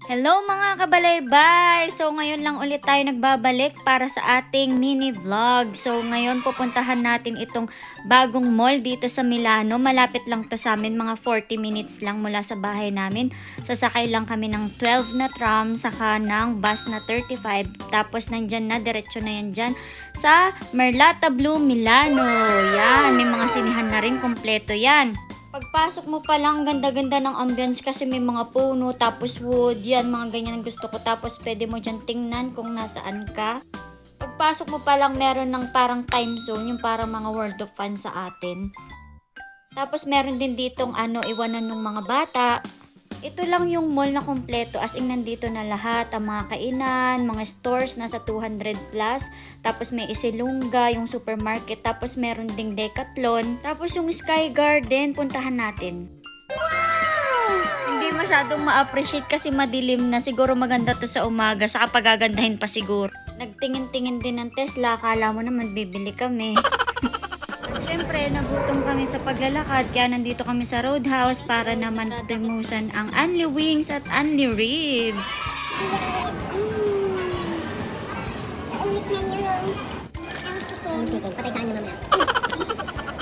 Hello mga kabalaybay! So ngayon lang ulit tayo nagbabalik para sa ating mini vlog. So ngayon pupuntahan natin itong bagong mall dito sa Milano. Malapit lang to sa amin, mga 40 minutes lang mula sa bahay namin. Sasakay lang kami ng 12 na tram, saka ng bus na 35. Tapos nandyan na, diretso na yan dyan sa Merlata Blue Milano. Yan, may mga sinihan na rin, kompleto yan. Pagpasok mo pa lang, ganda-ganda ng ambience kasi may mga puno, tapos wood, yan, mga ganyan ang gusto ko. Tapos pwede mo dyan tingnan kung nasaan ka. Pagpasok mo pa lang, meron ng parang time zone, yung parang mga World of Fun sa atin. Tapos meron din ditong iwanan ng mga bata. Ito lang yung mall na kompleto, as in nandito na lahat, ang mga kainan, mga stores, nasa 200 plus. Tapos may Isilunga, yung supermarket, tapos meron ding Decathlon. Tapos yung Sky Garden, puntahan natin. Wow! Hindi masyadong ma-appreciate kasi madilim na, siguro maganda to sa umaga, saka pagagandahin pa siguro. Nagtingin-tingin din ng Tesla, akala mo naman bibili kami. Siyempre, nagutom kami sa paglalakad, kaya nandito kami sa Roadhouse para naman timusan ang Unli Wings at Unli Ribs.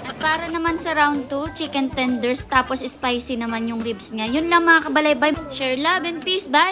At para naman sa round 2, chicken tenders, tapos spicy naman yung ribs nga. Yun lang mga kabalaybay. Share love and peace, bye!